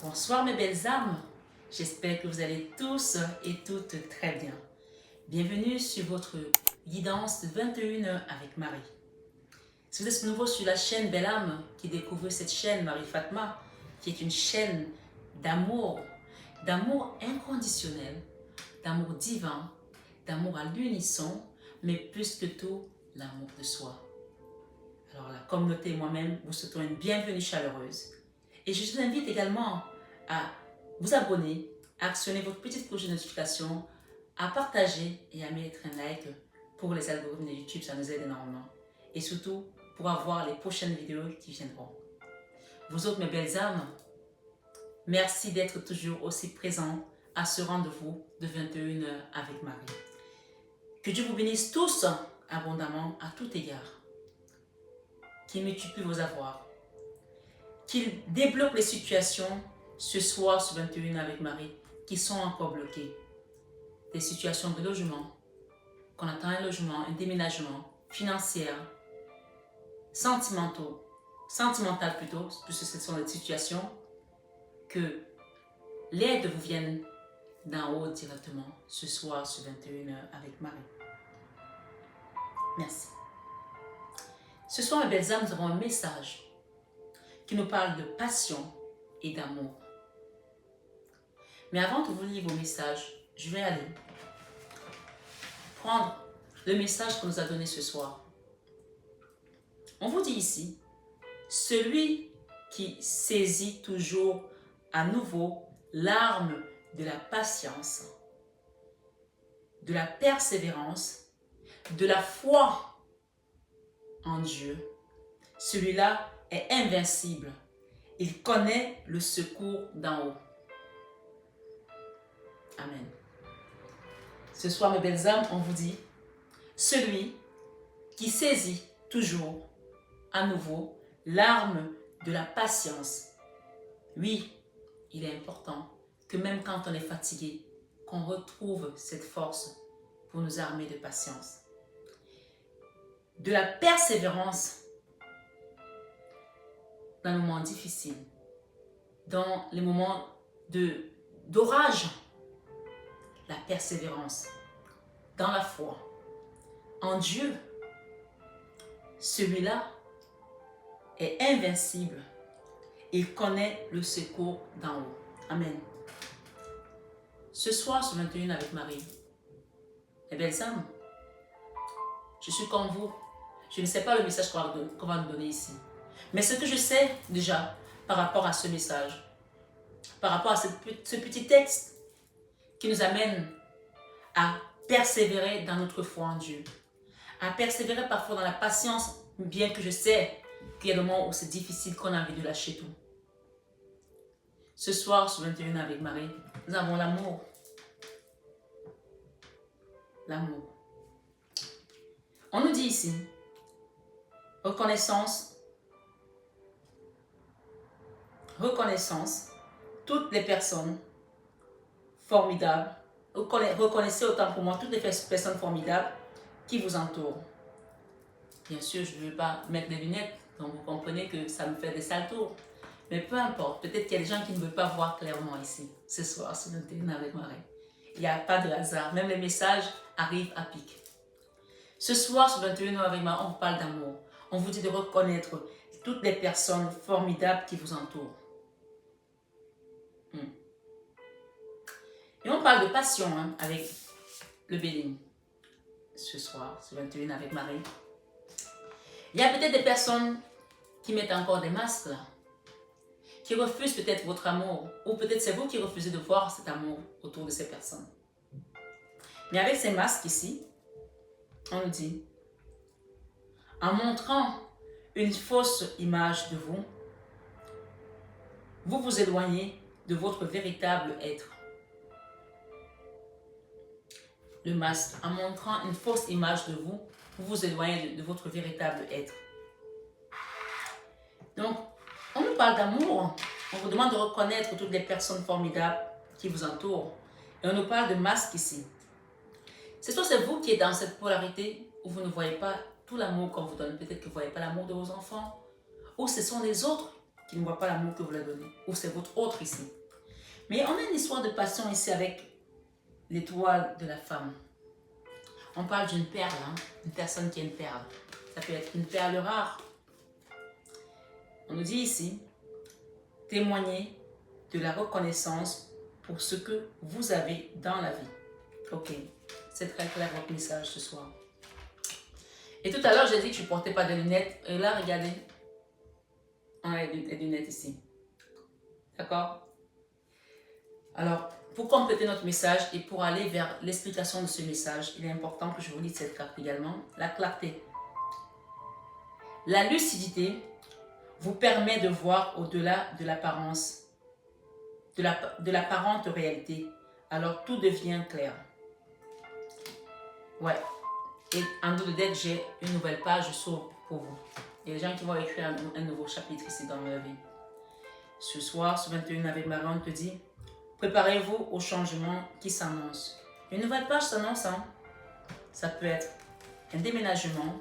Bonsoir mes belles âmes, j'espère que vous allez tous et toutes très bien. Bienvenue sur votre guidance de 21h avec Marie. Si vous êtes nouveau sur la chaîne Belle Âme, qui découvre cette chaîne Marie Fatma, qui est une chaîne d'amour inconditionnel, d'amour divin, d'amour à l'unisson, mais plus que tout, l'amour de soi. Alors la communauté et moi-même vous souhaitons une bienvenue chaleureuse. Et je vous invite également à vous abonner, à actionner votre petite cloche de notification, à partager et à mettre un like pour les algorithmes de YouTube, ça nous aide énormément. Et surtout, pour avoir les prochaines vidéos qui viendront. Vous autres, mes belles âmes, merci d'être toujours aussi présents à ce rendez-vous de 21h avec Marie. Que Dieu vous bénisse tous abondamment à tout égard. Qu'il multiplie vos avoirs. Qu'il débloque les situations ce soir sur 21 avec Marie qui sont encore bloquées. Des situations de logement, qu'on attend un logement, un déménagement, financière, sentimentale plutôt, puisque ce sont des situations que l'aide vous vienne d'en haut directement ce soir sur 21h avec Marie. Merci. Ce soir, mes belles âmes, nous avons un message qui nous parle de passion et d'amour. Mais avant de vous lire vos messages, je vais aller prendre le message qu'on nous a donné ce soir. On vous dit ici, celui qui saisit toujours à nouveau l'arme de la patience, de la persévérance, de la foi en Dieu, celui-là est invincible. Il connaît le secours d'en haut. Amen. Ce soir, mes belles âmes, on vous dit, celui qui saisit toujours à nouveau l'arme de la patience. Oui, il est important que même quand on est fatigué, qu'on retrouve cette force pour nous armer de patience. De la persévérance dans les moments difficiles, dans les moments d'orage, la persévérance, dans la foi, en Dieu, celui-là est invincible. Il connaît le secours d'en haut. Amen. Ce soir, sur 21 avec Marie, les belles âmes, je suis comme vous. Je ne sais pas le message qu'on va nous donner ici. Mais ce que je sais déjà par rapport à ce message, par rapport à ce petit texte qui nous amène à persévérer dans notre foi en Dieu, à persévérer parfois dans la patience, bien que je sais qu'il y a des moments où c'est difficile, qu'on a envie de lâcher tout. Ce soir, sur 21 avec Marie, nous avons l'amour. L'amour. On nous dit ici, reconnaissance, toutes les personnes formidables, reconnaissez autant pour moi toutes les personnes formidables qui vous entourent. Bien sûr, je ne veux pas mettre des lunettes, donc vous comprenez que ça me fait des sales tours. Mais peu importe, peut-être qu'il y a des gens qui ne veulent pas voir clairement ici, ce soir, sur 21 avec Marie. Il n'y a pas de hasard, même les messages arrivent à pic. Ce soir, sur 21 avec Marie, on parle d'amour. On vous dit de reconnaître toutes les personnes formidables qui vous entourent. Et on parle de passion avec le Béline. Ce soir, sur 21 avec Marie. Il y a peut-être des personnes qui mettent encore des masques là, qui refusent peut-être votre amour, ou peut-être c'est vous qui refusez de voir cet amour autour de ces personnes. Mais avec ces masques ici, on nous dit, en montrant une fausse image de vous, vous vous éloignez de votre véritable être. Le masque, en montrant une fausse image de vous, vous vous éloignez de votre véritable être. Donc, on nous parle d'amour, on vous demande de reconnaître toutes les personnes formidables qui vous entourent. Et on nous parle de masque ici. C'est soit c'est vous qui êtes dans cette polarité où vous ne voyez pas tout l'amour qu'on vous donne. Peut-être que vous ne voyez pas l'amour de vos enfants. Ou ce sont les autres qui ne voit pas l'amour que vous leur donnez. Ou c'est votre autre ici. Mais on a une histoire de passion ici avec l'étoile de la femme. On parle d'une perle, hein? Une personne qui a une perle. Ça peut être une perle rare. On nous dit ici, témoignez de la reconnaissance pour ce que vous avez dans la vie. Ok, c'est très clair votre message ce soir. Et tout à l'heure, j'ai dit que je ne portais pas de lunettes. Et là, regardez, on a les lunettes ici. D'accord? Alors, pour compléter notre message et pour aller vers l'explication de ce message, il est important que je vous lise cette carte également. La clarté. La lucidité vous permet de voir au-delà de l'apparence, de l'apparente réalité. Alors, tout devient clair. Ouais. Et en dos de dette, j'ai une nouvelle page, je s'ouvre pour vous. Il y a des gens qui vont écrire un nouveau chapitre ici dans leur vie. Ce soir, ce 21 avec Marie, on te dit, préparez-vous au changement qui s'annonce. Une nouvelle page s'annonce, hein? Ça peut être un déménagement,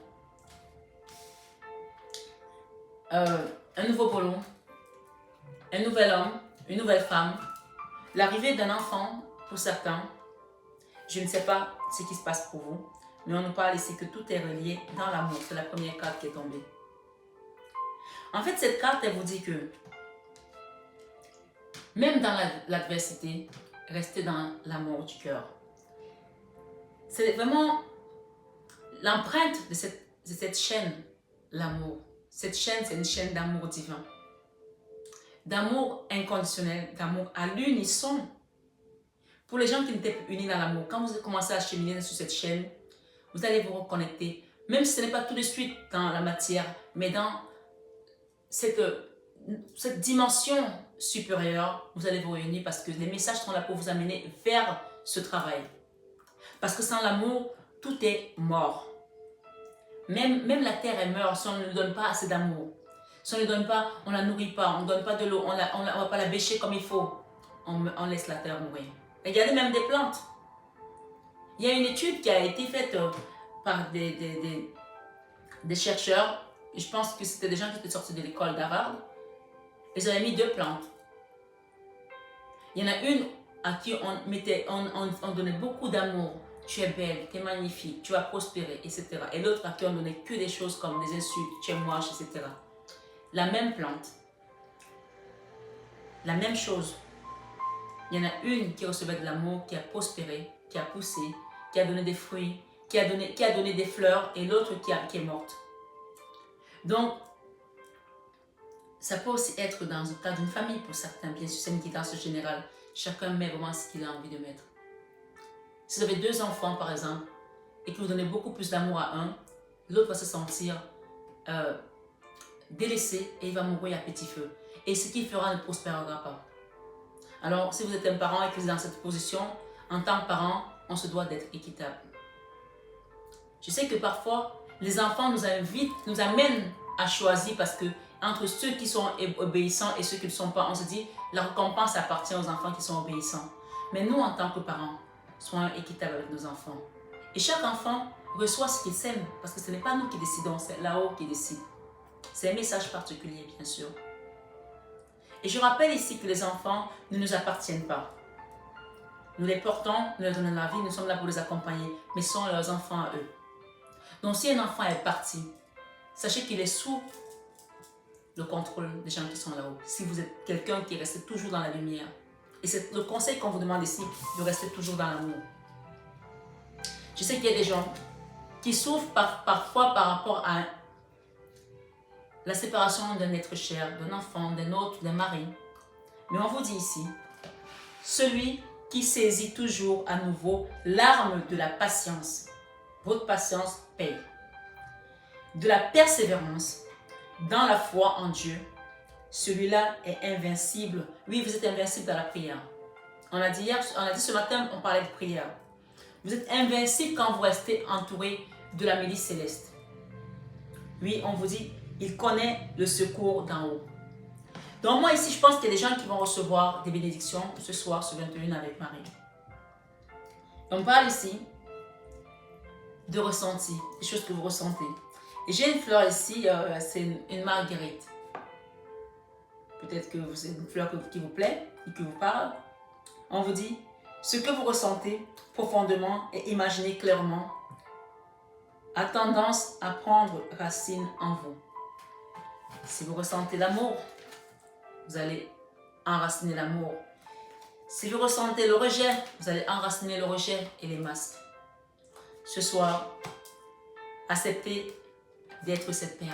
un nouveau boulot, un nouvel homme, une nouvelle femme, l'arrivée d'un enfant pour certains. Je ne sais pas ce qui se passe pour vous, mais on nous parle ici que tout est relié dans l'amour. C'est la première carte qui est tombée. En fait, cette carte, elle vous dit que même dans l'adversité, restez dans l'amour du cœur. C'est vraiment l'empreinte de cette chaîne, l'amour. Cette chaîne, c'est une chaîne d'amour divin. D'amour inconditionnel, d'amour à l'unisson. Pour les gens qui n'étaient plus unis dans l'amour, quand vous commencez à cheminer sur cette chaîne, vous allez vous reconnecter. Même si ce n'est pas tout de suite dans la matière, mais dans cette dimension supérieure, vous allez vous réunir parce que les messages sont là pour vous amener vers ce travail. Parce que sans l'amour, tout est mort. Même la terre est morte si on ne lui donne pas assez d'amour. Si on ne lui donne pas, on ne la nourrit pas, on ne donne pas de l'eau, on ne va pas la bêcher comme il faut. On laisse la terre mourir. Regardez même des plantes. Il y a une étude qui a été faite par des chercheurs. Je pense que c'était des gens qui étaient sortis de l'école d'Harvard. Ils avaient mis 2 plantes. Il y en a une à qui on donnait beaucoup d'amour. Tu es belle, tu es magnifique, tu vas prospérer, etc. Et l'autre à qui on donnait que des choses comme des insultes, tu es moche, etc. La même plante. La même chose. Il y en a une qui recevait de l'amour, qui a prospéré, qui a poussé, qui a donné des fruits, qui a donné des fleurs, et l'autre qui est morte. Donc, ça peut aussi être dans le cas d'une famille pour certains, bien sûr, c'est une guidance générale. Chacun met vraiment ce qu'il a envie de mettre. Si vous avez 2 enfants, par exemple, et que vous donnez beaucoup plus d'amour à un, l'autre va se sentir délaissé et il va mourir à petit feu. Et ce qu'il fera ne prospérera pas. Alors, si vous êtes un parent et que vous êtes dans cette position, en tant que parent, on se doit d'être équitable. Je sais que parfois, les enfants nous amènent à choisir parce que entre ceux qui sont obéissants et ceux qui ne le sont pas, on se dit la récompense appartient aux enfants qui sont obéissants. Mais nous, en tant que parents, soyons équitables avec nos enfants. Et chaque enfant reçoit ce qu'il sème parce que ce n'est pas nous qui décidons, c'est là-haut qui décide. C'est un message particulier, bien sûr. Et je rappelle ici que les enfants ne nous appartiennent pas. Nous les portons, nous leur donnons la vie, nous sommes là pour les accompagner, mais ce sont leurs enfants à eux. Donc si un enfant est parti, sachez qu'il est sous le contrôle des gens qui sont là-haut. Si vous êtes quelqu'un qui reste toujours dans la lumière, et c'est le conseil qu'on vous demande ici, de rester toujours dans l'amour. Je sais qu'il y a des gens qui souffrent parfois par rapport à la séparation d'un être cher, d'un enfant, d'un autre, d'un mari. Mais on vous dit ici, celui qui saisit toujours à nouveau l'arme de la patience, votre patience paye. De la persévérance dans la foi en Dieu, celui-là est invincible. Oui, vous êtes invincible dans la prière. On a dit ce matin, on parlait de prière. Vous êtes invincible quand vous restez entouré de la milice céleste. Oui, on vous dit, il connaît le secours d'en haut. Donc moi ici, je pense qu'il y a des gens qui vont recevoir des bénédictions ce soir, ce 21 avec Marie. On parle ici de ressenti, des choses que vous ressentez. Et j'ai une fleur ici, c'est une marguerite. peut-être que c'est une fleur qui vous plaît et qui vous parle. On vous dit, ce que vous ressentez profondément et imaginez clairement a tendance à prendre racine en vous. Si vous ressentez l'amour, vous allez enraciner l'amour. Si vous ressentez le rejet, vous allez enraciner le rejet et les masques. Ce soir, acceptez d'être cette perle.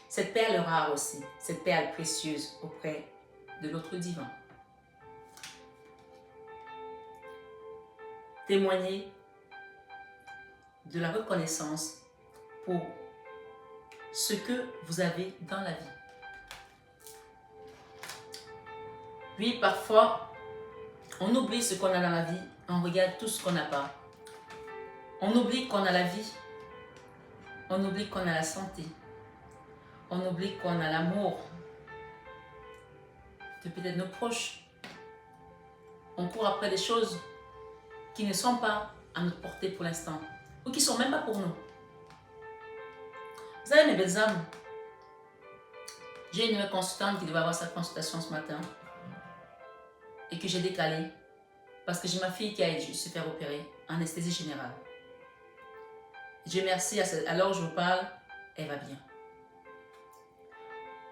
Cette perle rare aussi, cette perle précieuse auprès de l'autre divin. Témoignez de la reconnaissance pour ce que vous avez dans la vie. Oui, parfois, on oublie ce qu'on a dans la vie, on regarde tout ce qu'on n'a pas. On oublie qu'on a la vie, on oublie qu'on a la santé, on oublie qu'on a l'amour de peut-être nos proches. On court après des choses qui ne sont pas à notre portée pour l'instant, ou qui ne sont même pas pour nous. Vous savez, mes belles âmes, j'ai une nouvelle consultante qui devait avoir sa consultation ce matin et que j'ai décalée parce que j'ai ma fille qui a dû se faire opérer en anesthésie générale. Dieu merci, à l'heure où je vous parle, elle va bien.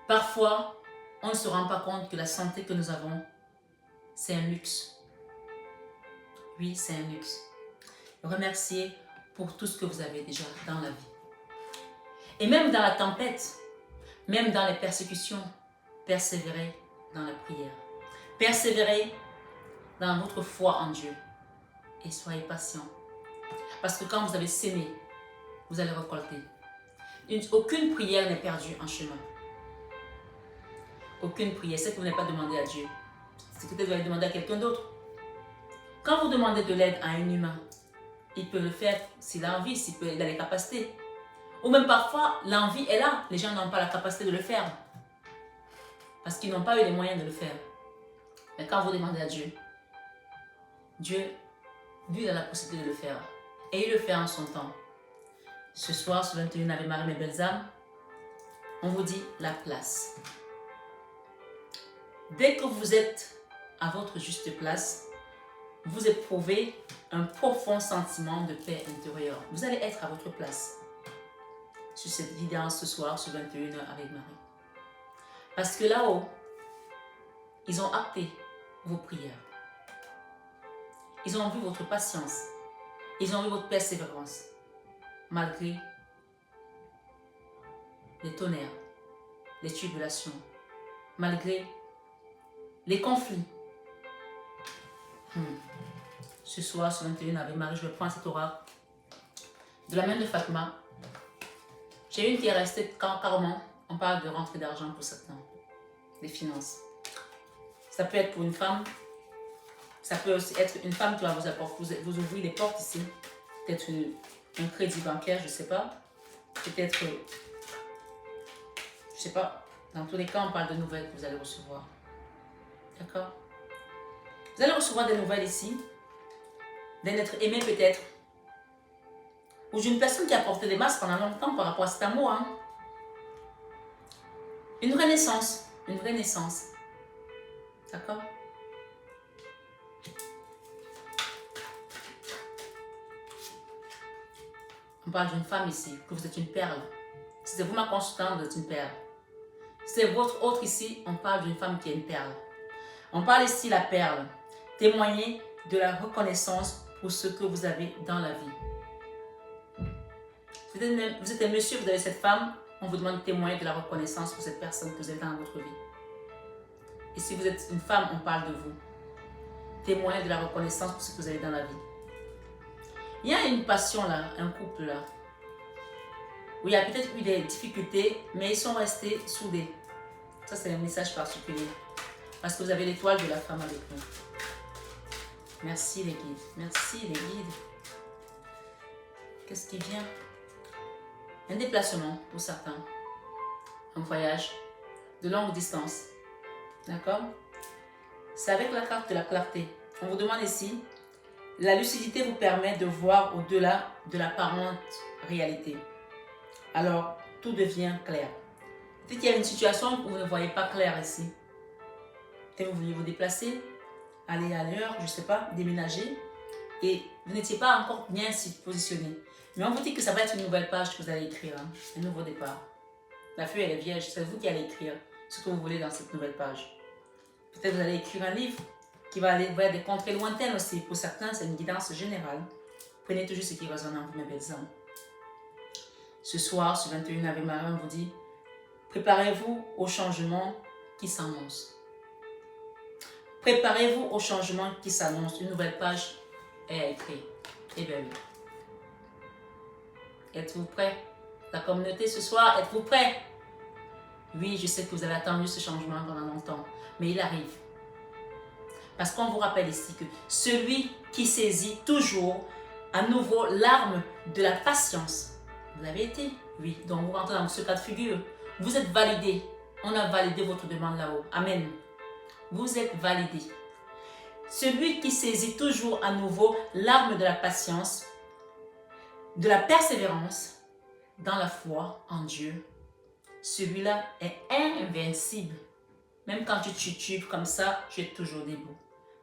Parfois, on ne se rend pas compte que la santé que nous avons, c'est un luxe. Oui, c'est un luxe. Remerciez pour tout ce que vous avez déjà dans la vie. Et même dans la tempête, même dans les persécutions, persévérez dans la prière. Persévérez dans votre foi en Dieu. Et soyez patient. Parce que quand vous avez sémé, vous allez récolter. Aucune prière n'est perdue en chemin. Aucune prière. C'est que vous n'avez pas demandé à Dieu. C'est que vous allez demander à quelqu'un d'autre. Quand vous demandez de l'aide à un humain, il peut le faire s'il a envie, s'il a les capacités. Ou même parfois, l'envie est là. Les gens n'ont pas la capacité de le faire. Parce qu'ils n'ont pas eu les moyens de le faire. Mais quand vous demandez à Dieu, Dieu, lui, a la possibilité de le faire. Et il le fait en son temps. Ce soir, ce 21 Ave Marie, mes belles âmes, on vous dit la place. Dès que vous êtes à votre juste place, vous éprouvez un profond sentiment de paix intérieure. Vous allez être à votre place sur cette vidéo ce soir, ce 21h avec Marie. Parce que là-haut, ils ont acté vos prières. Ils ont vu votre patience. Ils ont vu votre persévérance. Malgré les tonnerres, les tribulations, malgré les conflits. Ce soir, ce 21 avec Marie, je vais prendre cet oracle de la main de Fatma. J'ai une qui est restée carrément. On parle de rentrée d'argent pour certains, des finances. Ça peut être pour une femme. Ça peut aussi être une femme qui va vous apporter, vous ouvrir les portes ici. Peut-être un crédit bancaire, je ne sais pas. Peut-être, je ne sais pas. Dans tous les cas, on parle de nouvelles que vous allez recevoir. D'accord? Vous allez recevoir des nouvelles ici. D'un être aimé peut-être. Ou d'une personne qui a porté des masques pendant longtemps par rapport à cet amour. Hein? Une renaissance. Une renaissance. D'accord? On parle d'une femme ici, que vous êtes une perle. Si c'est vous ma consultante, vous êtes une perle. Si c'est votre autre ici, on parle d'une femme qui est une perle. On parle ici la perle. Témoignez de la reconnaissance pour ce que vous avez dans la vie. Vous êtes un monsieur, vous avez cette femme, on vous demande de témoigner de la reconnaissance pour cette personne que vous avez dans votre vie. Et si vous êtes une femme, on parle de vous. Témoignez de la reconnaissance pour ce que vous avez dans la vie. Il y a une passion là, un couple là, où il y a peut-être eu des difficultés, mais ils sont restés soudés. Ça, c'est un message particulier. Parce que vous avez l'étoile de la femme avec vous. Merci les guides. Merci les guides. Qu'est-ce qui vient? Un déplacement pour certains. Un voyage de longue distance. D'accord? C'est avec la carte de la clarté. On vous demande ici, la lucidité vous permet de voir au-delà de l'apparente réalité. Alors, tout devient clair. Peut-être qu'il y a une situation où vous ne voyez pas clair ici. Peut-être que vous vouliez vous déplacer, aller ailleurs, je ne sais pas, déménager. Et vous n'étiez pas encore bien positionné. Mais on vous dit que ça va être une nouvelle page que vous allez écrire, hein, un nouveau départ. La feuille, elle est vierge, c'est vous qui allez écrire ce que vous voulez dans cette nouvelle page. Peut-être que vous allez écrire un livre qui va aller vers des contrées lointaines aussi. Pour certains, c'est une guidance générale. Prenez toujours ce qui résonne en vous, mes belles âmes. Ce soir, sur 21 Ave Marie, on vous dit, préparez-vous au changement qui s'annonce. Préparez-vous au changement qui s'annonce. Une nouvelle page est écrite. Eh bien oui. Êtes-vous prêts? La communauté ce soir, êtes-vous prêts? Oui, je sais que vous avez attendu ce changement pendant longtemps, mais il arrive. Parce qu'on vous rappelle ici que celui qui saisit toujours à nouveau l'arme de la patience, vous l'avez été, oui, donc vous rentrez dans ce cas de figure. Vous êtes validé. On a validé votre demande là-haut. Amen. Vous êtes validé. Celui qui saisit toujours à nouveau l'arme de la patience, de la persévérance dans la foi en Dieu, celui-là est invincible. Même quand tu titubes comme ça, tu es toujours debout.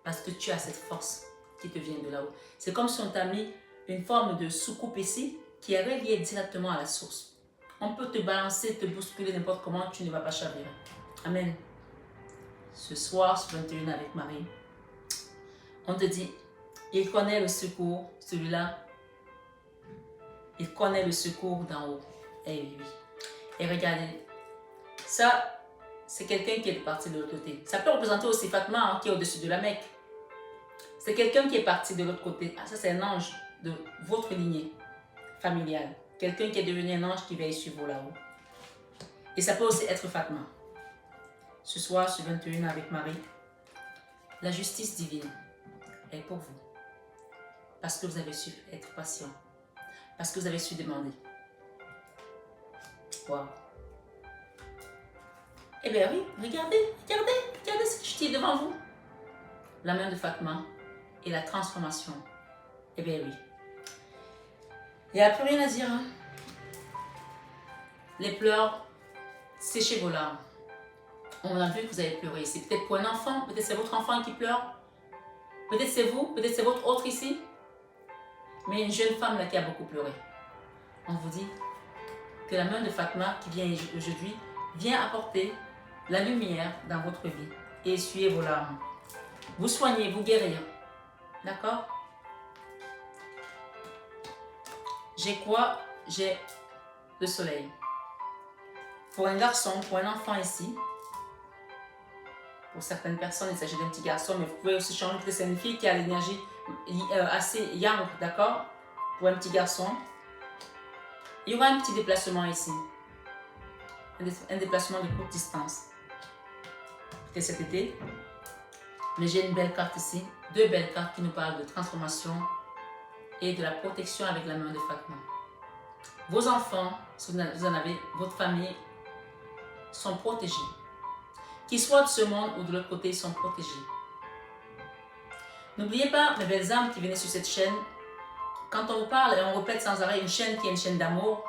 Parce que tu as cette force qui te vient de là-haut. C'est comme si on t'a mis une forme de soucoupe ici qui est reliée directement à la source. On peut te balancer, te bousculer n'importe comment, tu ne vas pas chavirer. Amen. Ce soir, sur 21 avec Marie, on te dit, il connaît le secours, celui-là, il connaît le secours d'en haut. Eh oui, oui. Et regardez, ça, c'est quelqu'un qui est parti de l'autre côté. Ça peut représenter aussi Fatma, hein, qui est au-dessus de la Mecque. C'est quelqu'un qui est parti de l'autre côté. Ah, ça, c'est un ange de votre lignée familiale. Quelqu'un qui est devenu un ange qui veille sur vous là-haut. Et ça peut aussi être Fatma. Ce soir, sur 21 avec Marie, la justice divine est pour vous. Parce que vous avez su être patient. Parce que vous avez su demander. Wow. Eh bien oui, regardez ce que je dis devant vous. La main de Fatma et la transformation. Eh bien oui. Il n'y a plus rien à dire. Hein? Les pleurs, séchez vos larmes. On a vu que vous avez pleuré ici. Peut-être pour un enfant, peut-être c'est votre enfant qui pleure. Peut-être c'est vous, peut-être c'est votre autre ici. Mais une jeune femme là qui a beaucoup pleuré. On vous dit que la main de Fatma qui vient aujourd'hui vient apporter la lumière dans votre vie et essuyer vos larmes. Vous soigner, vous guérir. D'accord? J'ai quoi? J'ai le soleil. Pour un garçon, pour un enfant ici, pour certaines personnes, il s'agit d'un petit garçon, mais vous pouvez aussi changer que c'est une fille qui a l'énergie assez young, d'accord? Pour un petit garçon. Il y aura un petit déplacement ici. Un déplacement de courte distance. Peut-être cet été. Mais j'ai une belle carte ici. Deux belles cartes qui nous parlent de transformation et de la protection avec la main de Fatma. Vos enfants, si vous en avez, votre famille, sont protégés. Qu'ils soient de ce monde ou de l'autre côté, ils sont protégés. N'oubliez pas, mes belles âmes qui venaient sur cette chaîne, quand on vous parle et on répète sans arrêt une chaîne qui est une chaîne d'amour,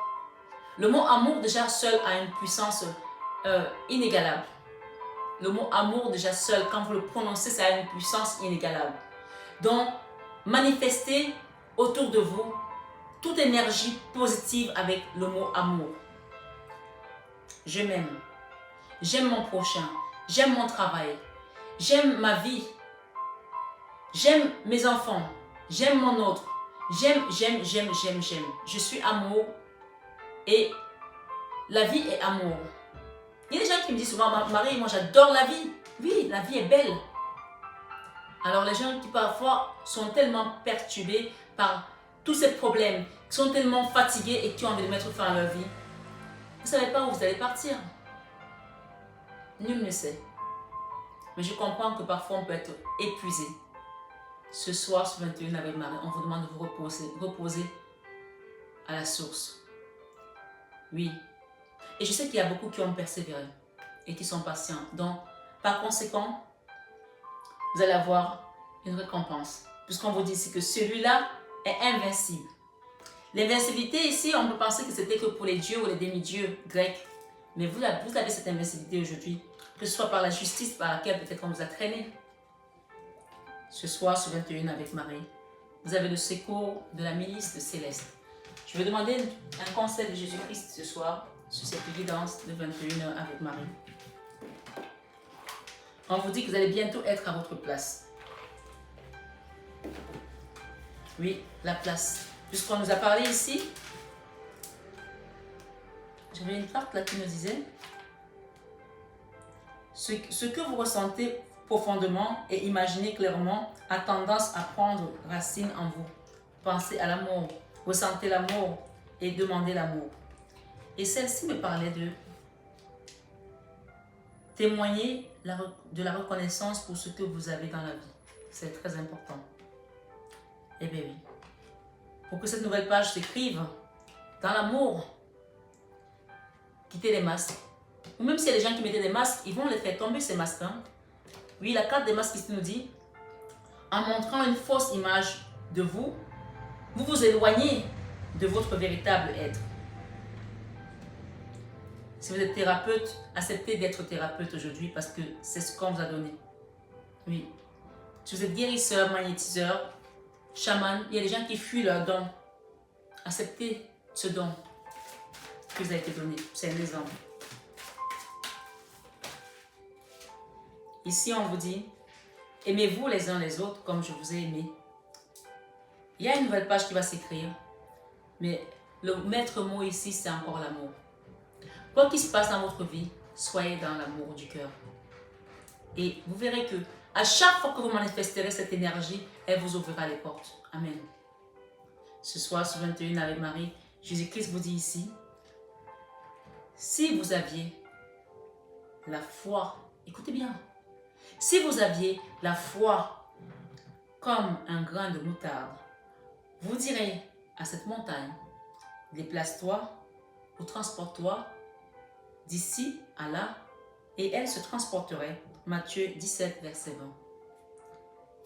le mot amour déjà seul a une puissance inégalable. Le mot amour déjà seul, quand vous le prononcez, ça a une puissance inégalable. Donc, manifestez autour de vous toute énergie positive avec le mot amour. Je m'aime. J'aime mon prochain. J'aime mon travail. J'aime ma vie. J'aime mes enfants. J'aime mon autre. J'aime. Je suis amour. Et la vie est amour. Il y a des gens qui me disent souvent, Marie, moi j'adore la vie. Oui, la vie est belle. Alors les gens qui parfois sont tellement perturbés par tous ces problèmes, qui sont tellement fatigués et qui ont envie de mettre fin à leur vie, vous ne savez pas où vous allez partir. Nul ne sait. Mais je comprends que parfois on peut être épuisé. Ce soir, sur 21 avec Marie, on vous demande de vous reposer à la source. Oui. Et je sais qu'il y a beaucoup qui ont persévéré et qui sont patients. Donc, par conséquent, vous allez avoir une récompense. Puisqu'on vous dit ici que celui-là est invincible. L'invincibilité ici, on peut penser que c'était que pour les dieux ou les demi-dieux grecs. Mais vous avez cette invincibilité aujourd'hui, que ce soit par la justice par laquelle peut-être on vous a traîné. Ce soir, sur 21 avec Marie, vous avez le secours de la milice de Céleste. Je vais demander un conseil de Jésus-Christ ce soir sur cette évidence de 21h avec Marie. On vous dit que vous allez bientôt être à votre place. Oui, la place. Puisqu'on nous a parlé ici, j'avais une carte là qui nous disait ce que vous ressentez profondément et imaginez clairement a tendance à prendre racine en vous. Pensez à l'amour, ressentez l'amour et demandez l'amour. Et celle-ci me parlait de témoigner de la reconnaissance pour ce que vous avez dans la vie. C'est très important. Eh bien oui. Pour que cette nouvelle page s'écrive dans l'amour, quittez les masques. Ou même s'il y a des gens qui mettaient des masques, ils vont les faire tomber ces masques. Hein? Oui, la carte des masques ici nous dit, en montrant une fausse image de vous, vous vous éloignez de votre véritable être. Si vous êtes thérapeute, acceptez d'être thérapeute aujourd'hui parce que c'est ce qu'on vous a donné. Oui. Si vous êtes guérisseur, magnétiseur, chaman, il y a des gens qui fuient leur don. Acceptez ce don qui vous a été donné. C'est un exemple. Ici, on vous dit, aimez-vous les uns les autres comme je vous ai aimé. Il y a une nouvelle page qui va s'écrire, mais le maître mot ici, c'est encore l'amour. Quoi qu'il se passe dans votre vie, soyez dans l'amour du cœur. Et vous verrez que à chaque fois que vous manifesterez cette énergie, elle vous ouvrira les portes. Amen. Ce soir, sur 21 avec Marie, Jésus-Christ vous dit ici, si vous aviez la foi, écoutez bien, si vous aviez la foi comme un grain de moutarde, vous direz à cette montagne, déplace-toi ou transporte-toi d'ici à là, et elle se transporterait. Matthieu 17, verset 20.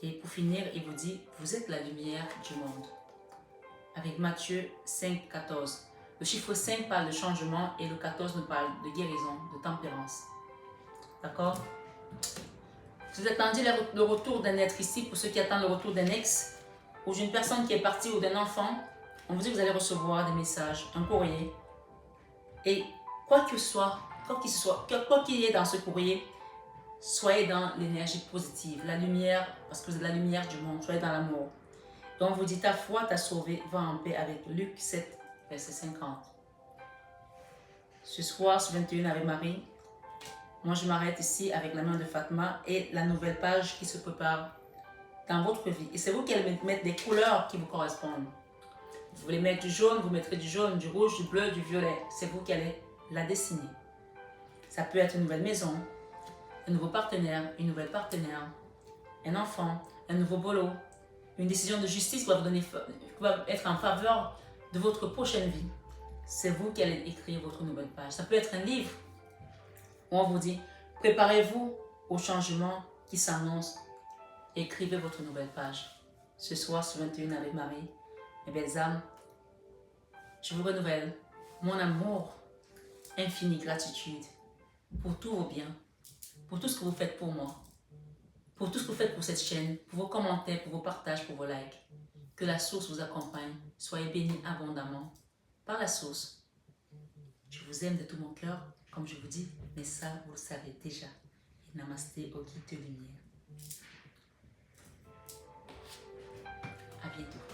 Et pour finir, il vous dit, vous êtes la lumière du monde. Avec Matthieu 5, 14. Le chiffre 5 parle de changement et le 14 nous parle de guérison, de tempérance. D'accord? Vous attendez le retour d'un être ici, pour ceux qui attendent le retour d'un ex, ou d'une personne qui est partie, ou d'un enfant, on vous dit que vous allez recevoir des messages, un courrier. Et quoi qu'il y ait dans ce courrier, soyez dans l'énergie positive, la lumière, parce que vous êtes la lumière du monde, soyez dans l'amour. Donc on vous dit, ta foi t'a sauvé, va en paix avec Luc 7, verset 50. Ce soir, sur 21 avec Marie, moi je m'arrête ici avec la main de Fatma et la nouvelle page qui se prépare dans votre vie. Et c'est vous qui allez mettre des couleurs qui vous correspondent. Vous voulez mettre du jaune, vous mettrez du jaune, du rouge, du bleu, du violet. C'est vous qui allez la dessiner. Ça peut être une nouvelle maison, un nouveau partenaire, une nouvelle partenaire, un enfant, un nouveau boulot, une décision de justice qui va être en faveur de votre prochaine vie. C'est vous qui allez écrire votre nouvelle page. Ça peut être un livre où on vous dit, préparez-vous au changement qui s'annonce. Écrivez votre nouvelle page. Ce soir, sur 21 avec Marie, mes belles âmes, je vous renouvelle mon amour, infinie gratitude pour tous vos biens, pour tout ce que vous faites pour moi, pour tout ce que vous faites pour cette chaîne, pour vos commentaires, pour vos partages, pour vos likes. Que la source vous accompagne. Soyez bénis abondamment par la source. Je vous aime de tout mon cœur, comme je vous dis, mais ça, vous le savez déjà. Et namasté au guide de lumière. À bientôt.